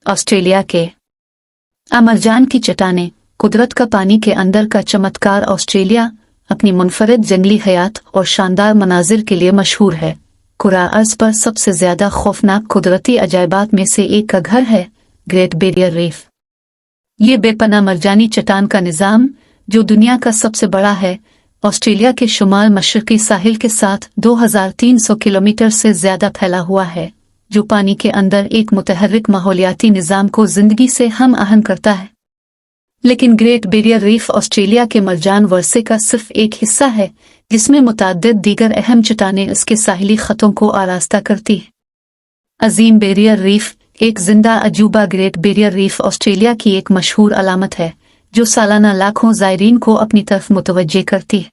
Australia के अमरजान की चट्टानें, कुदरत का पानी के अंदर का चमत्कार। ऑस्ट्रेलिया अपनी मुनफरिद जंगली हयात और शानदार मनाजिर के लिए मशहूर है। कुरान अर्ज पर सबसे ज्यादा खौफनाक कुदरती अजायबात में से एक का घर है ग्रेट बैरियर रीफ। ये बेपनाह मरजानी चट्टान का निज़ाम, जो दुनिया का सबसे बड़ा है, ऑस्ट्रेलिया के शुमाल मशरकी साहिल के साथ 2300 किलोमीटर से ज्यादा फैला हुआ है, जो पानी के अंदर एक मुतहर्रिक माहौलियाती निज़ाम को जिंदगी से हम आहंग करता है। लेकिन ग्रेट बैरियर रीफ ऑस्ट्रेलिया के मरजान वर्से का सिर्फ एक हिस्सा है, जिसमें मुतअद्दिद दीगर अहम चट्टानें उसके साहिली खतों को आरास्ता करती है। अजीम बैरियर रीफ एक जिंदा अजूबा। ग्रेट बैरियर रीफ ऑस्ट्रेलिया की एक मशहूर अलामत है, जो सालाना लाखों ज़ायरीन को अपनी तरफ मुतवज्जे करती है।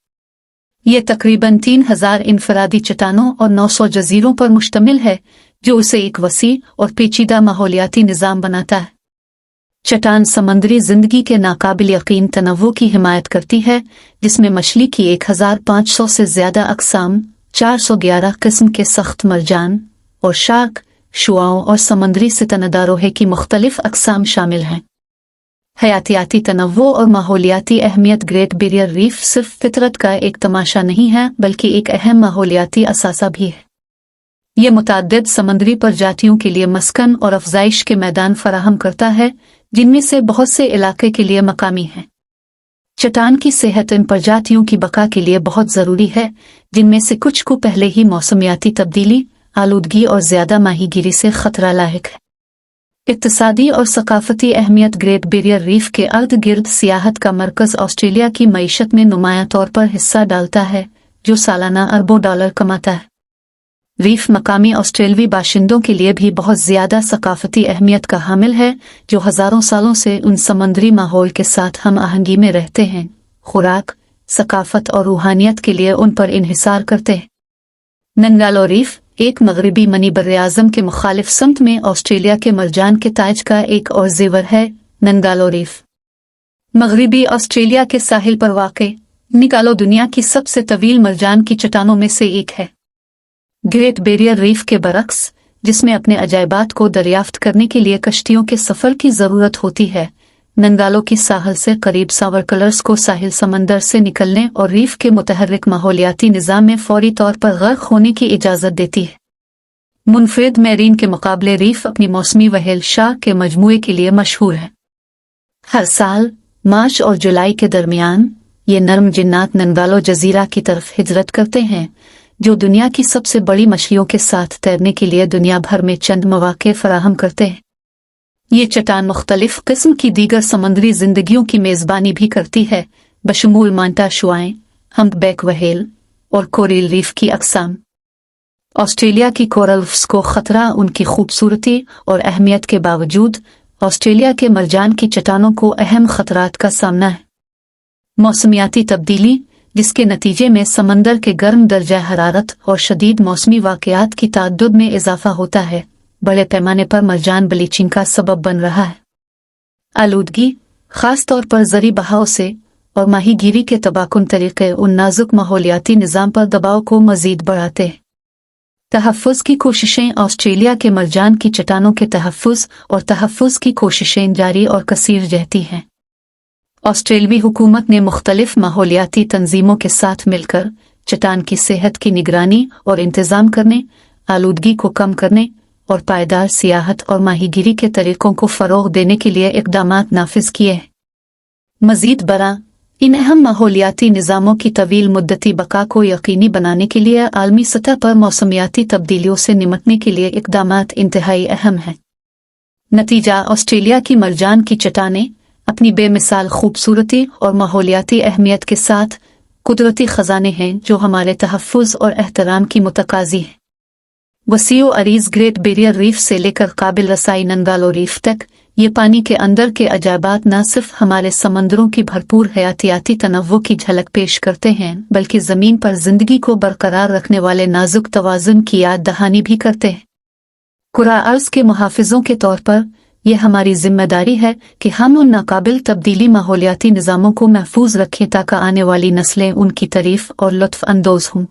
ये तकरीबन 3000 इनफरादी चट्टानों और 900 जजीरों पर मुश्तमिल है, जो उसे एक वसी और पेचीदा माहौलियाती निज़ाम बनाता है। चट्टान समंदरी जिंदगी के नाकाबिल यकीन तनव्वु की हिमायत करती है, जिसमें मछली की 1500 से ज्यादा अक़साम, 411 किस्म के सख्त मरजान और शार्क, शुआओं और समंदरी सितनदारोहे की मुख्तलिफ अक़साम शामिल हैं। हयातियाती तनव्वु और माहौलियाती अहमियत। ग्रेट बैरियर रीफ सिर्फ फितरत का एक तमाशा नहीं है, बल्कि एक अहम माहौलियाती असासा भी है। ये मुतअद्दिद समंदरी प्रजातियों के लिए मस्कन और अफजाइश के मैदान फराहम करता है, जिनमें से बहुत से इलाके के लिए मकामी हैं। चट्टान की सेहत इन प्रजातियों की बका के लिए बहुत ज़रूरी है, जिनमें से कुछ को पहले ही मौसमियाती तब्दीली, आलूदगी और ज़्यादा माहीगीरी से खतरा लाहिक है। इक्तिसादी और सकाफती अहमियत। ग्रेट बैरियर रीफ के अर्द गिर्द सियाहत का मरकज़ ऑस्ट्रेलिया की मईशत में नुमायां तौर पर हिस्सा डालता है, जो सालाना अरबों डॉलर कमाता है। रीफ मकामी ऑस्ट्रेलवी बाशिंदों के लिए भी बहुत ज़्यादा सकाफती अहमियत का हामिल है, जो हज़ारों सालों से उन समंदरी माहौल के साथ हम आहंगी में रहते हैं, खुराक, सकाफत और रूहानियत के लिए उन पर इन्हिसार करते हैं। नंगालो रीफ एक मगरबी मनी बर्र-ए-आज़म के मुखालिफ सम्त में ऑस्ट्रेलिया के मरजान के ताज का एक और जेवर है। नंगालो रीफ मगरबी ऑस्ट्रेलिया के साहिल पर वाक़े निकालो दुनिया की सबसे तवील मरजान की चट्टानों में से एक है। ग्रेट बैरियर रीफ के बरक्स, जिसमें अपने अजायबात को दरियाफ्त करने के लिए कश्तियों के सफ़र की ज़रूरत होती है, नंगालो की साहल से करीब सावर कलर्स को साहिल समंदर से निकलने और रीफ के मुतहर्रिक माहौलियाती निज़ाम में फौरी तौर पर गर्क होने की इजाज़त देती है। मुनफरिद मैरीन के मुकाबले रीफ अपनी मौसमी वहेल शाह के मजमूए के लिए मशहूर है। हर साल मार्च और जुलाई के दरमियान ये नर्म जिन्नात नंगालो जजीरा की तरफ हिजरत करते हैं, जो दुनिया की सबसे बड़ी मछलियों के साथ तैरने के लिए दुनिया भर में चंद मौके फराहम करते हैं। ये चट्टान मुख्तलिफ किस्म की दीगर समंदरी जिंदगियों की मेज़बानी भी करती है, बशमूल मांटा शुआएं, हम्पबैक व्हेल और कोरल रीफ की अक़साम। ऑस्ट्रेलिया की कोरल रीफ्स को खतरा उनकी खूबसूरती और अहमियत के बावजूद ऑस्ट्रेलिया के मरजान की चट्टानों को अहम खतरात का सामना है। मौसमियाती तब्दीली, जिसके नतीजे में समंदर के गर्म दर्जा हरारत और शदीद मौसमी वाक़यात की ताद्दुद में इजाफा होता है, बड़े पैमाने पर मरजान ब्लीचिंग का सबब बन रहा है। आलूदगी, ख़ास तौर पर ज़री बहाव से और माहीगीरी के तबाकुन तरीक़े उन नाजुक माहौलियाती निज़ाम पर दबाव को मज़ीद बढ़ाते हैं। तहफ़्फ़ुज़ की कोशिशें। ऑस्ट्रेलिया के मरजान की चट्टानों के तहफ़्फ़ुज़ और तहफ़्फ़ुज़ की कोशिशें जारी और कसीर रहती हैं। ऑस्ट्रेलवी हुकूमत ने मुख्तलिफ माहौलियाती तंजीमों के साथ मिलकर चट्टान की सेहत की निगरानी और इंतज़ाम करने, आलूदगी को कम करने और पायदार सियाहत और माहीगीरी के तरीक़ों को फ़रोग़ देने के लिए इक़दामात नाफिज किए हैं। मज़ीद बरा इन अहम माहौलियाती निज़ामों की तवील मुद्दती बका को यकीनी बनाने के लिए आलमी सतह पर मौसमियाती तब्दीलियों से निमटने के लिए इक़दामात इंतहाई अहम हैं। नतीजा, ऑस्ट्रेलिया की मरजान की चट्टानें अपनी बेमिसाल खूबसूरती और माहौलियाती अहमियत के साथ कुदरती ख़ज़ाने हैं, जो हमारे तहफ़्फ़ुज़ और एहतराम की मुतकाज़ी हैं। वसीओ अरीज़ ग्रेट बैरियर रीफ से लेकर काबिल रसाई नंगालो रीफ तक, ये पानी के अंदर के अजायबात न सिर्फ हमारे समंदरों की भरपूर हयातियाती तनव्वु की झलक पेश करते हैं, बल्कि ज़मीन पर ज़िंदगी को बरकरार रखने वाले नाजुक तवाज़ुन की याद दहानी भी करते हैं। कुरान अर्ज़ के मुहाफ़िज़ों के तौर पर यह हमारी जिम्मेदारी है कि हम उन नाकाबिल तब्दीली माहौलियाती निज़ामों को महफूज रखें, ताकि आने वाली नस्लें उनकी तारीफ़ और लुत्फ़ अंदोज़ हों।